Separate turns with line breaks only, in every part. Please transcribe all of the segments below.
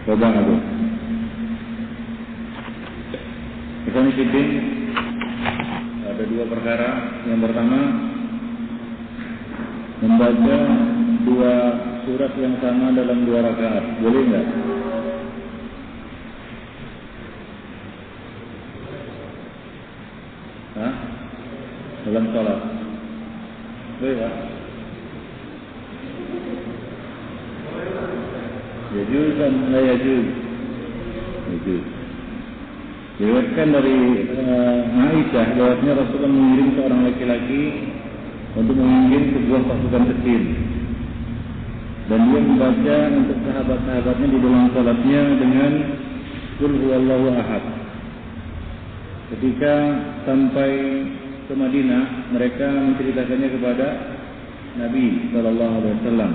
Coba aku. Ikhwan fillah, ada dua perkara. Yang pertama, membaca dua surat yang sama dalam dua rakaat. Boleh enggak? Hah? Dalam salat. Boleh Pak? Yajuz dan la yajuz. Yajuz. Diriwayatkan dari Aisyah bahwasanya Rasulullah mengirim seorang laki-laki untuk memimpin sebuah pasukan kecil. Dan dia membaca untuk sahabat-sahabatnya di dalam salatnya dengan Qul huwallahu ahad. Ketika sampai ke Madinah, mereka menceritakannya kepada Nabi sallallahu alaihi wasallam.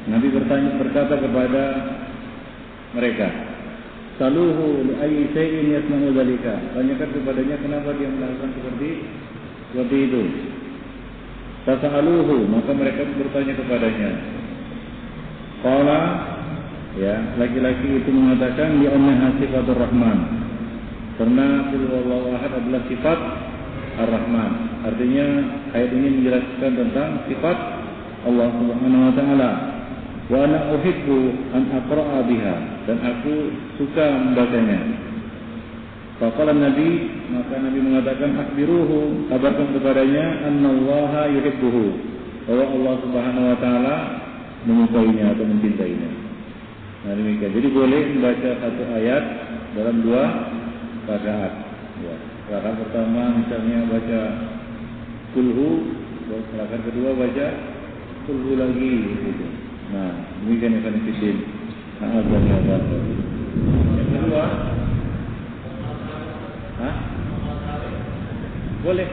Nabi berkata kepada mereka, "Saluhu li ayyi shay'in yasma'u dzalika." Tanyakan kepadanya kenapa dia melakukan seperti itu. Tas'aluhu, maka mereka bertanya kepadanya. Qala, ya, laki-laki itu mengatakan li annaha sifatur rahman. Karena Qul huwallahu ahad adalah sifat Ar-Rahman. Artinya ayat ini menjelaskan tentang sifat Allah Subhanahu wa taala. Wa ana uhibbu an aqra'a biha, dan aku suka membacanya. Faqala Nabi, maka Nabi mengatakan akhbiruhu, kabarkan kepadanya annallaha yuhibbuhu, bahwa Allah Subhanahu wa taala menyukainya atau mencintainya. Nah, demikian. Jadi boleh membaca satu ayat dalam dua rakaat. Ya. Rakaat pertama misalnya baca kulhu, rakaat kedua baca kulhu lagi gitu. Nah, demikian yang kami fitin. Yang kedua, boleh.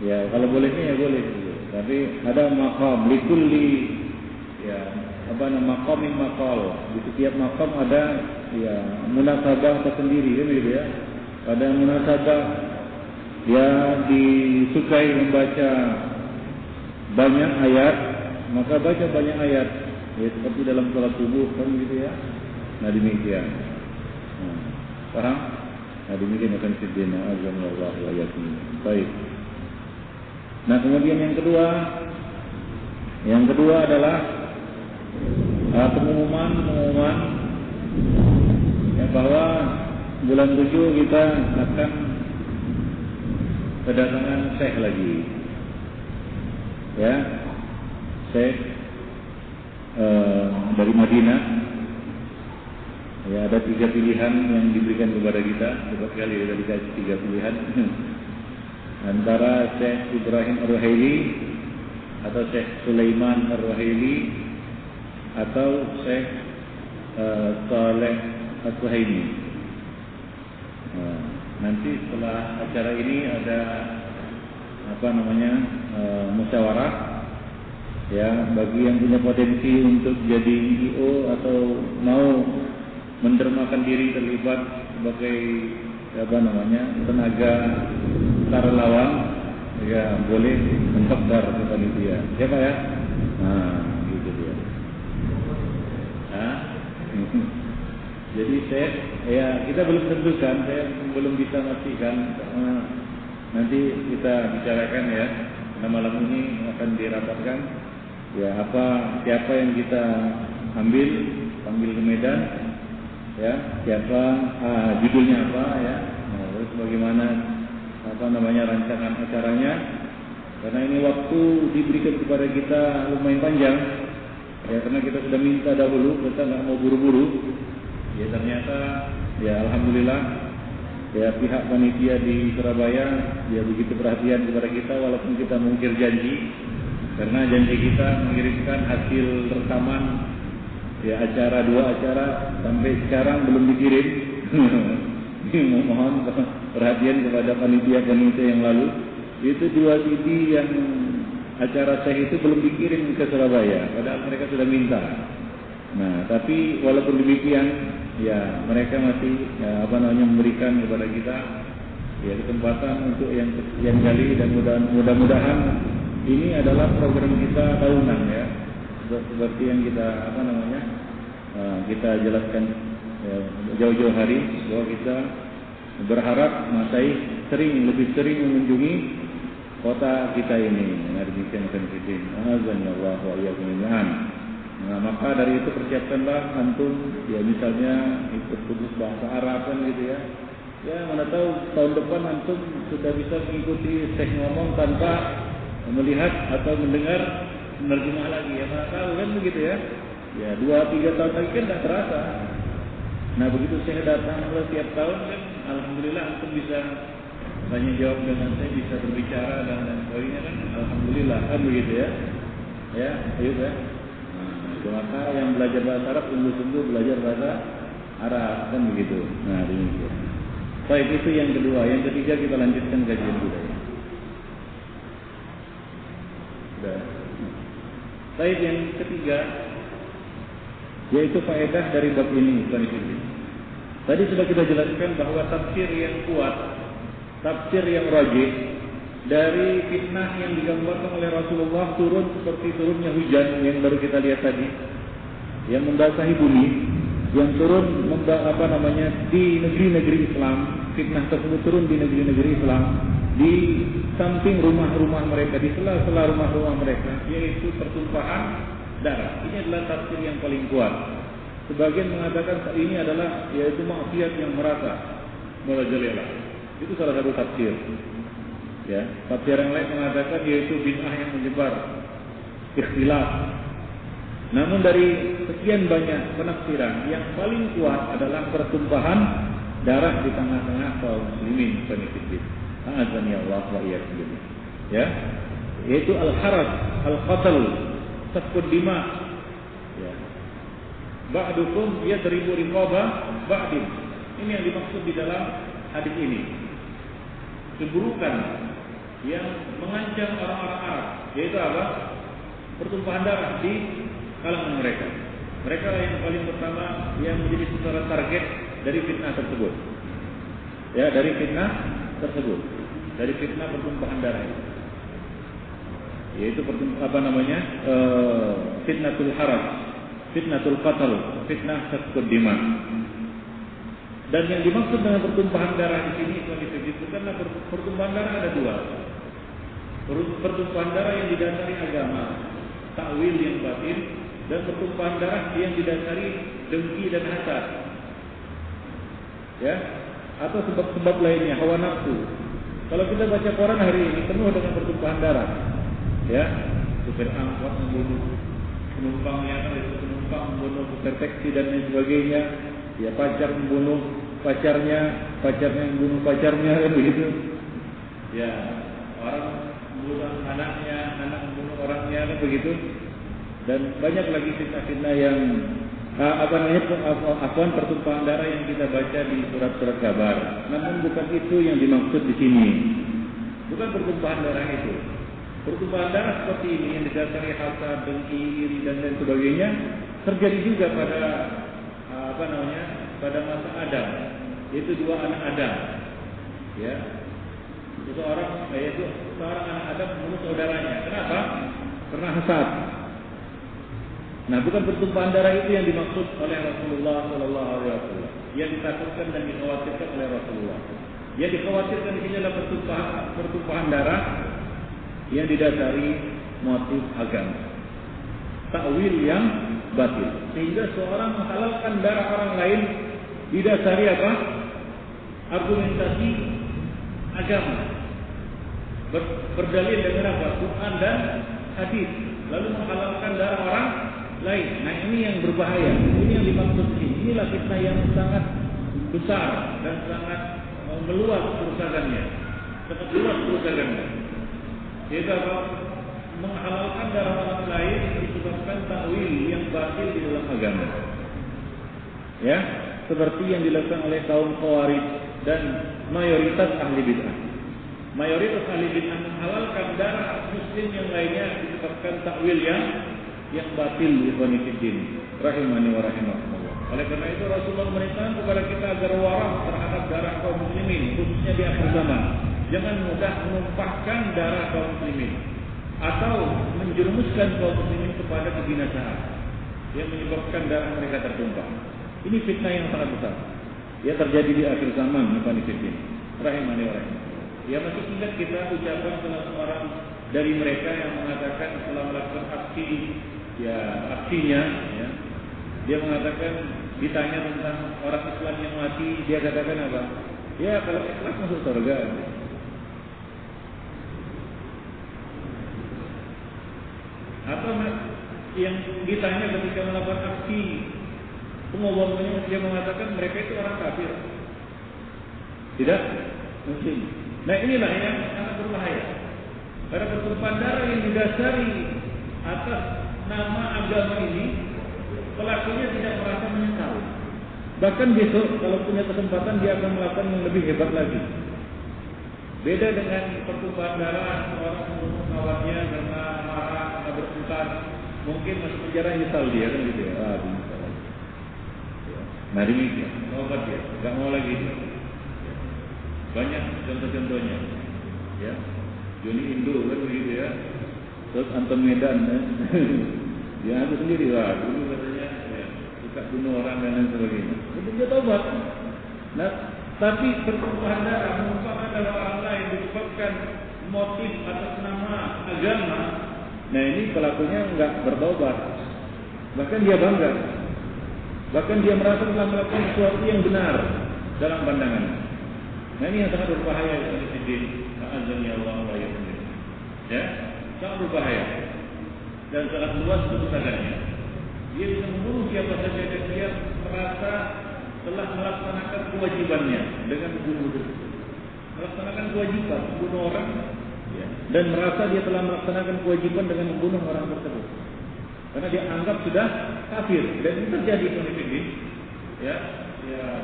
Ya, kalau bolehnya ya boleh. Tapi ada maqam likulli, ya, maqamin maqal. Di setiap maqam ada ya munasabah tersendiri kan gitu ya. Pada munasabah dia disukai membaca banyak ayat, maka baca banyak ayat. Ya seperti dalam salat subuh kan gitu ya. Nah demikian. Paham? Nah demikian akan sidina azamullah wa yakin. Baik. Nah kemudian yang kedua adalah pengumuman ya, bahwa bulan 7 kita akan kedatangan Syekh lagi, ya, Syekh dari Madinah. Ya ada 3 pilihan yang diberikan kepada kita, sekali ada dikasih 3 pilihan. Antara Syekh Ibrahim Ar-Ruhaili atau Syekh Sulaiman Ar-Ruhaili atau Syekh Saleh As-Suhaimi. Nanti setelah acara ini ada musyawarah ya, bagi yang punya potensi untuk jadi IO atau mau mendermakan diri terlibat sebagai tenaga relawan, ya boleh mendaftar ke panitia. Siapa ya? Nah, gitu dia. Jadi kita belum tentukan, saya belum bisa memastikan, karena nanti kita bicarakan ya. Karena malam ini akan dirapatkan ya siapa yang kita panggil ke Medan, ya siapa, judulnya apa ya, terus bagaimana rancangan acaranya. Karena ini waktu diberikan kepada kita lumayan panjang ya, karena kita sudah minta dahulu, kita nggak mau buru-buru ya. Ternyata ya alhamdulillah ya pihak panitia di Surabaya ya begitu perhatian kepada kita, walaupun kita mengukir janji, karena janji kita mengirimkan hasil rekaman ya dua acara sampai sekarang belum dikirim. Mohon perhatian kepada panitia-panitia yang lalu. Itu 2 CD yang acara saya itu belum dikirim ke Surabaya, padahal mereka sudah minta. Nah, tapi walaupun demikian, ya mereka masih memberikan kepada kita ya kesempatan untuk yang sekian kali, dan mudah-mudahan ini adalah program kita tahunan ya. seperti yang kita kita jelaskan jauh-jauh hari bahwa kita berharap Masai lebih sering mengunjungi kota kita ini. Demikian penting. Azanillah wa iyyakum jami'an. Nah, maka dari itu persiapkanlah antum ya misalnya ikut kursus bahasa Arab kan gitu ya. Ya mana tahu tahun depan antum sudah bisa mengikuti Syekh ngomong tanpa melihat atau mendengar menerjemah lagi ya, mana tahu kan begitu ya. Ya 2-3 tahun lagi kan tidak terasa. Nah begitu saya datang setiap tahun kan, alhamdulillah antum bisa tanya jawab dengan saya, bisa berbicara dan lain sebagainya kan, alhamdulillah kan begitu ya. Ya, ayo ya. Nah, maka yang belajar bahasa Arab sungguh-sungguh belajar bahasa Arab kan begitu. Nah demikian. Baik, itu yang kedua. Yang ketiga kita lanjutkan kajian budaya. Sudah. Baik, yang ketiga yaitu faedah dari bab ini. Tadi sudah kita jelaskan bahwa tafsir yang kuat, tafsir yang rajih dari fitnah yang digambarkan oleh Rasulullah turun seperti turunnya hujan yang baru kita lihat tadi, yang membasahi bumi, yang turun di negeri-negeri Islam. Fitnah tersebut turun di negeri-negeri Islam, di samping rumah-rumah mereka, di sela-sela rumah-rumah mereka, yaitu pertumpahan darah. Ini adalah tafsir yang paling kuat. Sebagian mengatakan ini adalah yaitu maksiat yang merata merajalela. Itu salah satu tafsir. Ya, tafsir yang lain mengatakan yaitu bid'ah yang menyebar, ikhtilaf. Namun dari sekian banyak penafsiran, yang paling kuat adalah pertumpahan darah di tengah-tengah kaum muslimin. Azani Allah wa iyyakum. Ya, yaitu al-haraj, al-qatl, safkud dima. Ya. Ba'dukum yadribu riqaba ba'din. Ini yang dimaksud di dalam hadis ini. Keburukan yang mengancam orang-orang Arab, yaitu apa? Pertumpahan darah di kalangan mereka. Mereka yang paling pertama yang menjadi sasaran target dari fitnah tersebut. Ya, dari fitnah tersebut. Dari fitnah pertumpahan darah itu. Yaitu fitnatul haraj, fitnatul qatl, fitnah safkud dima. Dan yang dimaksud dengan pertumpahan darah di sini itu disebutkan pertumpahan darah ada dua. Pertumpahan darah yang didasari agama, takwil yang batin, dan pertumpahan darah yang didasari dengki dan hasad. Ya, atau sebab-sebab lainnya, hawa nafsu. Kalau kita baca koran hari ini penuh dengan pertumpahan darah. Ya, supir angkot membunuh penumpangnya, penumpang membunuh supir taksi dan lain sebagainya. Ya, pacar membunuh pacarnya membunuh pacarnya, kan begitu. Ya, orang membunuh anaknya, anak membunuh orangnya, kan begitu. Dan banyak lagi fitnah-fitnah yang pertumpahan darah yang kita baca di surat-surat kabar. Namun bukan itu yang dimaksud di sini. Bukan pertumpahan darah itu. Pertumpahan darah seperti ini yang didasari hasad, dengki, iri dan lain sebagainya terjadi juga pada pada masa Adam, yaitu dua anak Adam. Ya, seorang anak Adam membunuh saudaranya. Kenapa? Karena hasad. Nah, bukan pertumpahan darah itu yang dimaksud oleh Rasulullah SAW. Yang ditakutkan dan dikhawatirkan oleh Rasulullah. Yang dikhawatirkan di sini adalah pertumpahan darah yang didasari motif agama, takwil yang batil, sehingga seorang menghalalkan darah orang lain didasari apa? Argumentasi agama, berdalil dengan apa? Quran dan hadis, lalu menghalalkan darah orang lain. Nah, ini yang berbahaya. Ini yang dimaksud ini. Inilah fitnah yang sangat besar dan sangat meluas kerusakannya. Sangat luas kerusakannya. Yaitu apa? Menghalalkan darah orang lain disebabkan takwil yang batil di dalam agama. Ya, seperti yang dilakukan oleh kaum Khawarij dan mayoritas ahli bid'ah. Mayoritas ahli bid'ah menghalalkan darah muslim yang lainnya disebabkan takwil yang batil di Ikhwanifiddin rahimani wa rahimakumullah. Oleh karena itu Rasulullah memerintahkan kepada kita agar warah terhadap darah kaum muslimin, khususnya di akhir zaman. Jangan mudah menumpahkan darah kaum muslimin atau menjerumuskan kaum muslimin ke kepada kebinasaan, yang menyebabkan darah mereka tertumpah. Ini fitnah yang sangat besar. Ya, terjadi di akhir zaman, Ibn Fiddin. Rahimani wa rahimah. Ya, masih ingat kita ucapan salah seorang dari mereka yang mengatakan setelah melakukan aksinya, ya, dia mengatakan, ditanya tentang orang Islam yang mati, dia katakan apa? Ya, kalau ikhlas masuk surga. Atau yang ditanya ketika melakukan aksi pengobomannya, dia mengatakan mereka itu orang kafir, tidak muslim. Nah, inilah yang sangat berbahaya. Karena pertumpahan darah yang didasari atas nama agama ini, pelakunya tidak merasa menyesal. Bahkan besok kalau punya kesempatan dia akan melakukan yang lebih hebat lagi. Beda dengan pertumpahan darah orang membunuh kawannya karena marah, karena bertengkar, mungkin masuk penjara nyesal dia kan gitu ya. Nyesal lagi. Nah, demikian, obat dia, nggak mau lagi dia. Banyak contoh-contohnya, ya. Joni Indo kan begitu ya. Terus Anton Medan, dia itu sendiri lah. Dulu katanya ya, suka bunuh orang dan lain sebagainya. Itu dia tobat. Nah, tapi pertumpahan darah merupakan adalah orang lain disebabkan motif atas nama agama. Nah, ini pelakunya enggak bertobat. Bahkan dia bangga. Bahkan dia merasa telah melakukan sesuatu yang benar dalam pandangannya. Nah, ini yang sangat berbahaya bagi Fiddin. Azan ya Allah wa iyyakum. Ya, sangat berbahaya dan sangat luas kerusakannya. Dia bisa membunuh siapa saja dan dia merasa telah melaksanakan kewajibannya dengan membunuh. Melaksanakan kewajiban membunuh orang, ya, dan merasa dia telah melaksanakan kewajiban dengan membunuh orang tersebut. Karena dia anggap sudah kafir, dan ini terjadi di ya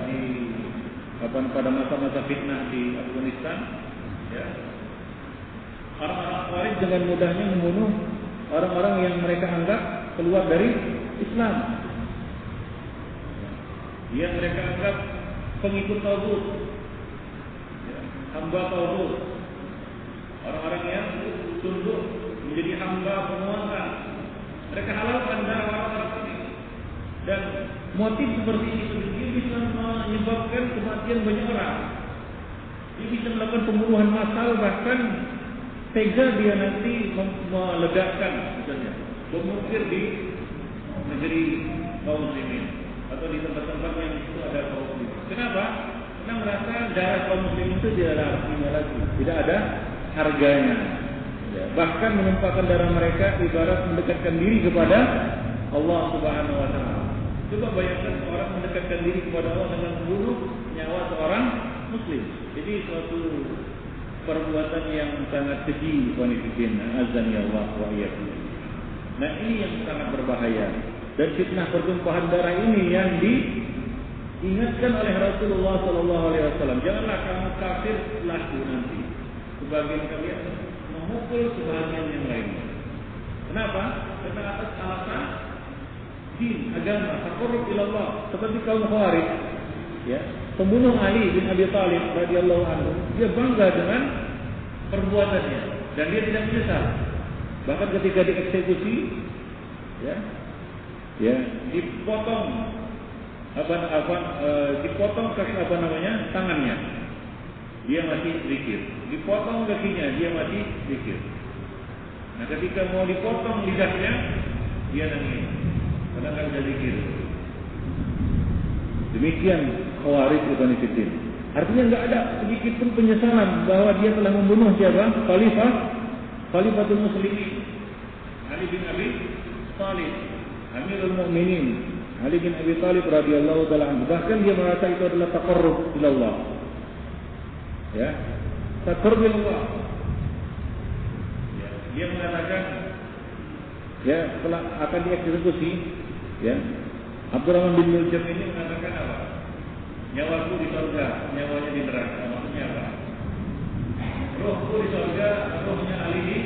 di pada masa-masa fitnah di Afghanistan, ya. Orang-orang Khawarij dengan mudahnya membunuh orang-orang yang mereka anggap keluar dari Islam. Yang mereka anggap pengikut tauhid, ya, hamba tauhid. Orang-orang yang tunduk menjadi hamba penguasa. Mereka halalkan darah orang-orang ini. Dan motif seperti itu dia bisa menyebabkan kematian banyak orang. Dia bisa melakukan pembunuhan massal, bahkan tega dia nanti meledakkan misalnya bom nuklir di negeri kaum muslimin atau di tempat-tempat yang itu ada kaum muslimin. Kenapa? Karena merasa darah kaum muslimin itu tidak ada artinya lagi, tidak ada harganya. Ya, bahkan menumpahkan darah mereka ibarat mendekatkan diri kepada Allah Subhanahu wa taala. Coba bayangkan orang mendekatkan diri kepada Allah dengan membunuh nyawa seorang muslim. Jadi suatu perbuatan yang sangat keji, wanifidin, azan ya Allah wa iyyakum. Nah, ini yang sangat berbahaya. Dan fitnah pertumpahan darah ini yang diingatkan oleh Rasulullah SAW. Janganlah kamu kafir laku nanti. Sebagian kalian memukul sebagian yang lain. Kenapa? Karena atas alasan din, agama, taqarrub ila Allah. Seperti kaum Khawarij, ya, pembunuh Ali bin Abi Thalib radhiyallahu anhu, dia bangga dengan perbuatannya dan dia tidak menyesal. Bahkan ketika dieksekusi, ya, dipotong dipotong tangannya, dia masih zikir. Dipotong kakinya, dia masih zikir. Nah, ketika mau dipotong lidahnya, dia nangis. Karena kan sudah zikir. Demikian Khawarij Ibn Fiddin. Artinya enggak ada sedikit pun penyesalan bahwa dia telah membunuh siapa? Khalifatul Muslimin, Ali bin Abi Thalib, Amirul Mukminin, Ali bin Abi Thalib radhiyallahu taala anhu. Bahkan dia merasa itu adalah taqarrub ila Allah. Ya, taqarrub ila Allah. Ya, dia mengatakan, ya, setelah akan dieksekusi, ya, Abdurrahman bin Muljam ini mengatakan apa? Nyawaku di surga, nyawanya di neraka. Maksudnya apa? Rohku di surga, rohnya Ali di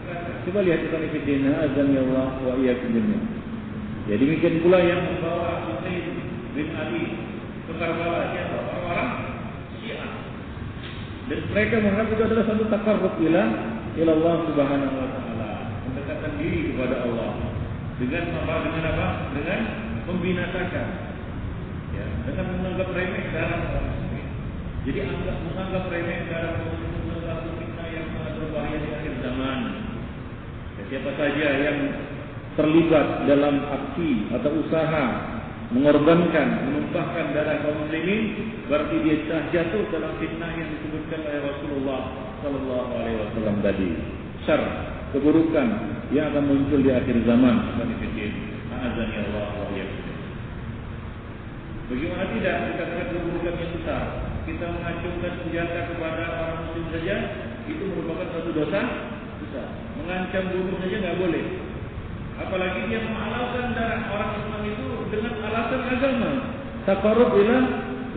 neraka. Coba lihat Ibn Fiddin, azan ya Allah wa iyyakum. Ya, demikian pula yang membawa Husain bin Ali ke Karbala, siapa? Orang-orang Syiah. Dan mereka menganggap itu adalah satu taqarrub ila Allah Subhanahu wa taala, mendekatkan diri kepada Allah. Dengan apa? Dengan membinasakan, ya, dengan menganggap remeh darah orang muslim. Jadi menganggap remeh darah orang muslim adalah satu fitnah yang sangat berbahaya di akhir zaman. Ya, siapa saja yang terlibat dalam aksi atau usaha mengorbankan, menumpahkan darah kaum muslimin, berarti dia telah jatuh dalam fitnah yang disebutkan oleh Rasulullah Sallallahu Alaihi Wasallam tadi. Syar, keburukan yang akan muncul di akhir zaman. Azani Allah wa iyyakum. Bagaimana tidak dikatakan keburukan yang besar? Kita mengacungkan senjata kepada orang muslim saja, itu merupakan satu dosa besar. Mengancam bunuh saja nggak boleh. Apalagi dia menghalalkan darah orang Islam itu dengan alasan agama. Taqarrub ila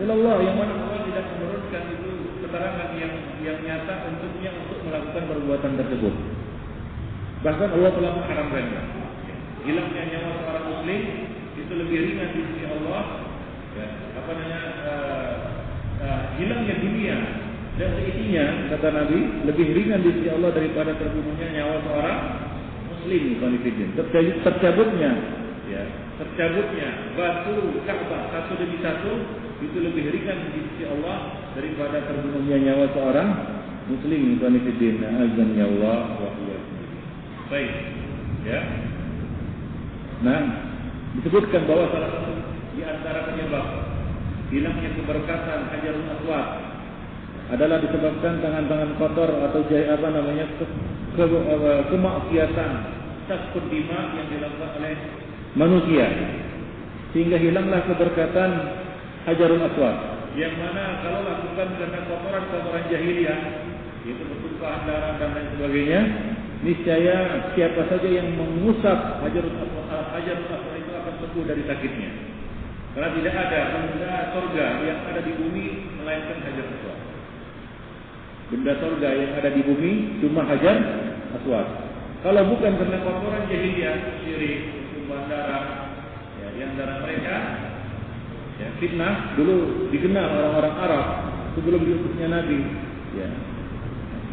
Allah, yang mana Allah tidak menurunkan itu keterangan yang nyata untuknya untuk melakukan perbuatan tersebut. Bahkan Allah telah mengharamkannya. Hilangnya nyawa seorang muslim itu lebih ringan di sisi Allah. Ya, hilangnya dunia dan seisinya, kata Nabi, lebih ringan di sisi Allah daripada terbunuhnya nyawa seorang muslim. Tercabutnya batu Ka'bah satu demi satu itu lebih ringan di sisi Allah daripada terbunuhnya nyawa seorang muslim. Azan ya Allah wa iyyakum. Baik, ya. Nah, disebutkan bahwa salah satu di antara penyebab hilangnya keberkatan Hajarul Aswad adalah disebabkan tangan-tangan kotor atau kemaksiatan tasfud dima yang dilakukan oleh manusia, sehingga hilanglah keberkatan Hajarul Aswad, yang mana kalau lakukan karena kotoran jahiliyah, yaitu pertumpahan darah dan lain sebagainya, niscaya siapa saja yang mengusap Hajarul Aswad itu akan sembuh dari sakitnya. Karena tidak ada benda surga yang ada di bumi melainkan Hajarul Aswad. Benda surga yang ada di bumi cuma Hajar Aswad. Kalau bukan karena kotoran jahiliyah, syirik, tumpahan darah, ya, di antara mereka, ya, fitnah dulu dikenal orang-orang Arab sebelum diutusnya Nabi. Ya.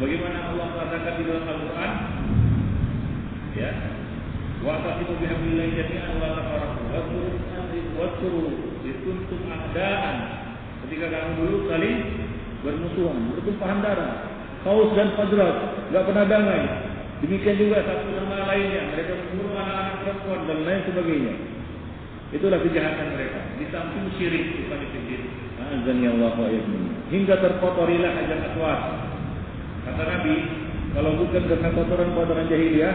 Bagaimana Allah katakan di dalam Al-Quran, ya, wa tasimu bihamdillahi jami'an wa tafarraqu wadhkuru kuntum a'daan. Ketika kamu dulu saling bermusuhan, bertumpahan darah, Aus dan Khazraj enggak pernah damai. Demikian juga satu sama lainnya, mereka membunuh anak-anak perempuan dan lain sebagainya. Itulah kejahatan mereka. Di samping syirik, azani Allah wa iyyakum, hingga terkotorilah Hajar Aswad. Kata Nabi, kalau bukan karena kotoran-kotoran jahiliyah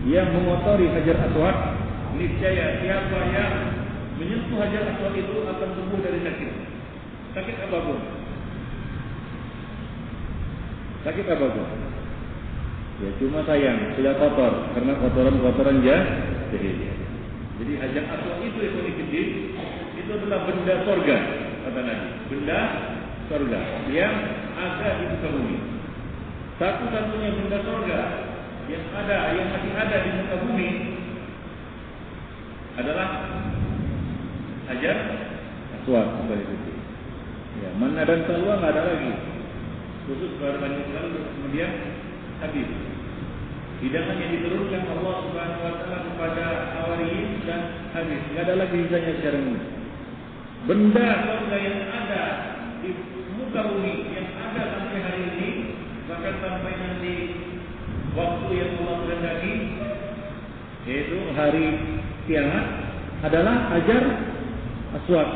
yang mengotori Hajar Aswad, niscaya siapa yang menyentuh Hajar Aswad itu akan sembuh dari sakit apapun. Sakit apapun. Ya, cuma sayang sudah kotor karena kotoran-kotoran jahiliyah. Jadi Hajar Aswad itu adalah benda surga, kata Nabi. Benda surga yang ada di muka bumi. Satu-satunya benda surga yang masih ada di muka bumi adalah Hajar Aswad. Ya, mana dan salwa nggak ada lagi. Khusus pada Bani Israil kemudian habis. Hidangan yang diturunkan Allah Subhanahu wa taala kepada Hawariyin dan habis. Enggak ada lagi sisanya sekarang ini. Benda surga yang ada di muka bumi yang ada sampai hari ini, bahkan sampai nanti waktu yang Allah kehendaki, yaitu hari kiamat, adalah Hajar Aswad.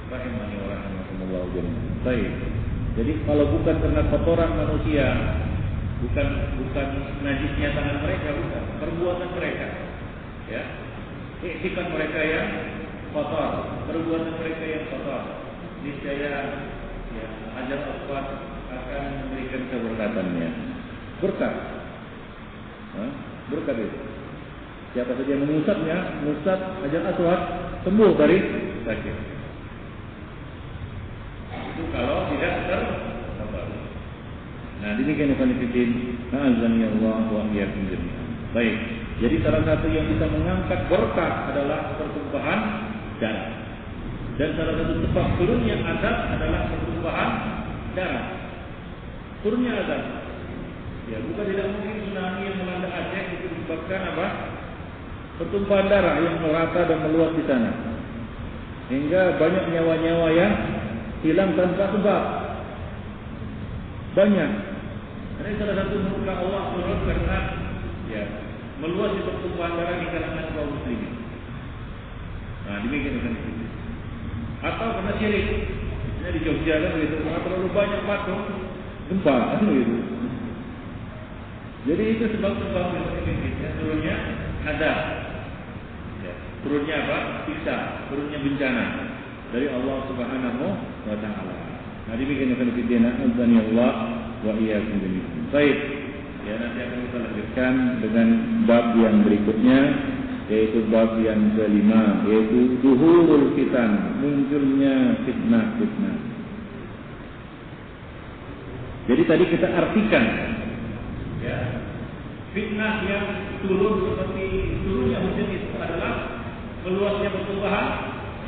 Rahimani wa rahimakumullah jami'an. Baik. Jadi kalau bukan karena kotoran manusia, bukan najisnya tangan mereka, bukan perbuatan mereka, ya, sikap mereka yang kotor, perbuatan mereka yang kotor, niscaya ya, Hajar Aswad akan memberikan keberkatannya. Berkat, berkat itu. Siapa saja yang mengusapnya, mengusap Hajar Aswad, sembuh dari sakit. Itu kalau tidak tersabar. Nah, demikian ikhwan-fillah, azani Allah wa iyyakum jami'an. Baik. Jadi salah satu yang bisa mengangkat berkah adalah pertumpahan darah. Dan salah satu sebab turunnya azab adalah pertumpahan darah. Turunnya azab. Ya, bukan tidak mungkin tsunami yang melanda Aceh itu disebabkan apa? pertumpahan darah yang merata dan meluas di sana, hingga banyak nyawa-nyawa yang hilang tanpa sebab. Banyak. Ini salah satu murka Allah turun karena meluas di pertumpahan darah di kalangan kaum muslimin. Nah, demikian kan itu. Atau karena syirik. Misalnya di Jogja kan begitu, karena terlalu banyak patung, gempa kan begitu. Jadi itu sebab-sebab yang turunnya ada. Turunnya apa? Siksa, turunnya bencana dari Allah Subhanahu wa taala. Nah, demikian kan fidina azani Allah wa iyyakum jami'an. Baik. Ya, nanti akan kita lanjutkan dengan bab yang berikutnya, yaitu bab yang kelima, yaitu zuhurul fitan, munculnya fitnah-fitnah. Jadi tadi kita artikan ya, fitnah yang turun seperti turunnya hujan itu adalah meluasnya pertumpahan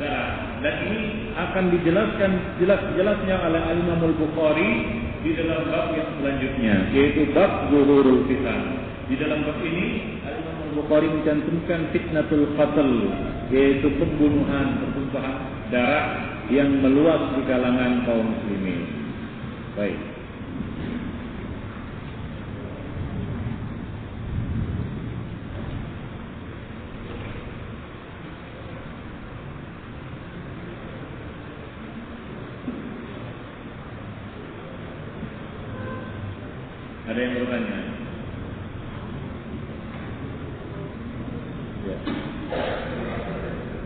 darah, dan ini akan dijelaskan jelas-jelasnya oleh Imam Al-Bukhari di dalam bab yang selanjutnya, yaitu bab zuhurul fitan. Di dalam bab ini Imam Al-Bukhari mencantumkan fitnatul qatl, yaitu pembunuhan, pertumpahan darah yang meluas di kalangan kaum muslimin. Baik. Ada yang bertanya? Ya.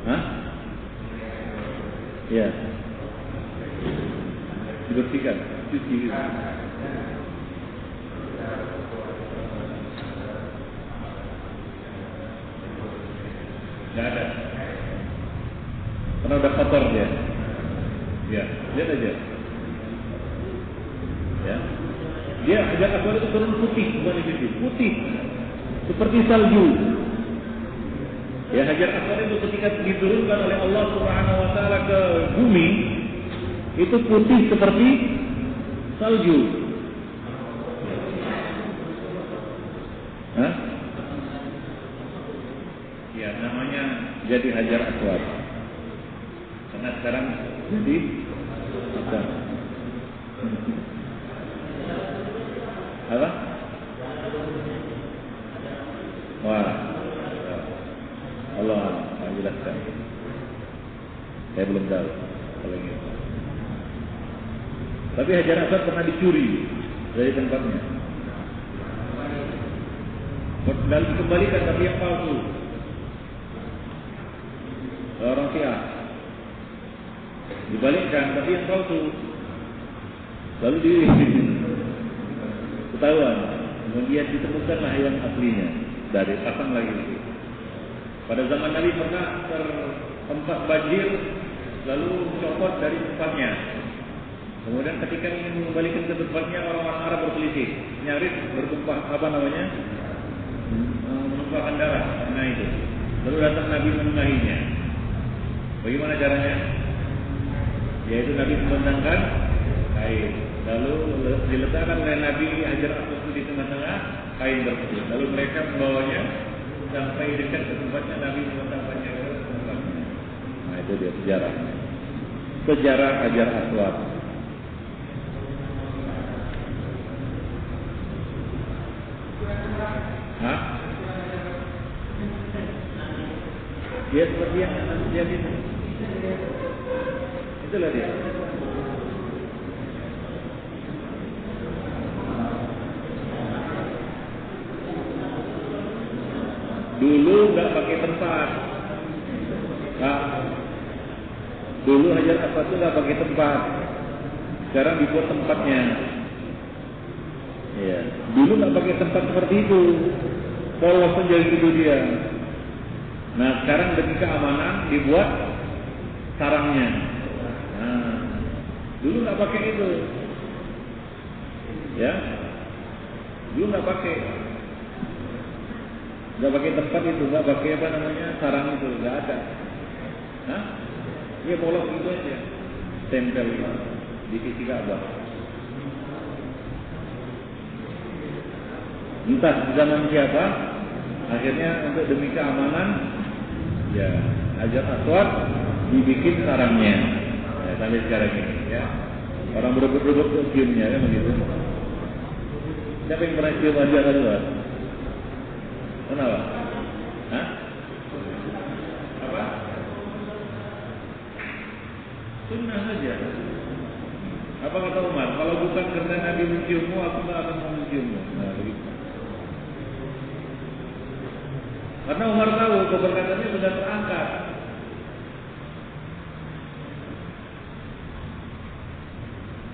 Hah? Ya. Dibersihkan, cuci. Tidak ada. Karena udah kotor dia. Ya, lihat aja. Ya. Dia Hajar Aswad itu turun putih, bukan putih, seperti salju. Ya, Hajar Aswad itu ketika diturunkan oleh Allah Subhanahu wa taala ke bumi, itu putih seperti salju. Hah? Ya, namanya jadi Hajar Aswad. Karena sekarang jadi apa? Wah, Allah jelaskan. Saya belum tahu kalau ini. Tapi Hajar Aswad pernah dicuri dari tempatnya. Lalu dikembalikan tapi yang palsu. Orang Syiah dibalikkan tapi yang palsu. Lalu ketahuan, kemudian ditemukanlah yang aslinya dari pasang lagi. Pada zaman Nabi pernah tertempat banjir, lalu copot dari tempatnya. Kemudian ketika ingin mengembalikan ke tempatnya, orang-orang Arab berselisih, nyaris bertumpah menumpahkan darah karena itu. Lalu datang Nabi menengahinya. Bagaimana caranya? Yaitu Nabi membentangkan kain. Lalu diletakkan oleh Nabi Hajar Aswad di tengah-tengah kain tersebut. Lalu mereka membawanya sampai dekat ke tempatnya, Nabi meletakkannya ke tempatnya. Nah, itu dia sejarah. Sejarah Hajar Aswad. Hah? Dia seperti yang dia itu. Itulah dia. Dulu nggak pakai tempat. Nah, dulu Hajar Aswad itu nggak pakai tempat. Sekarang dibuat tempatnya. Ya, dulu nggak pakai tempat seperti itu. Polos saja itu dia. Nah, sekarang demi keamanan dibuat sarangnya. Nah, dulu nggak pakai itu. Ya, dulu nggak pakai. Nggak pakai tempat itu, nggak pakai apa namanya sarang itu, nggak ada. Hah? Iya polos gitu aja, tempel di sisi Ka'bah. Entah zaman siapa, Akhirnya untuk demi keamanan, ya Hajar Aswad dibikin sarangnya. Ya, sampai sekarang ini, ya. Orang berebut-rebut untuk ciumnya, kan begitu. Siapa yang pernah cium Hajar Aswad? Kenapa? Hah? Apa? Sunnah saja. Apa kata Umar? Kalau bukan karena Nabi menciummu, aku tak akan menciummu. Nah, begitu. Karena Umar tahu keberkatannya sudah terangkat.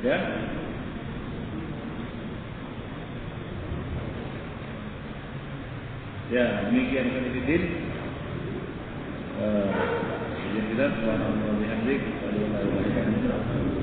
Ya. Ya, demikian kandidat. Yang kita subhanallah wa bihamdihi wa la ilaha illa anta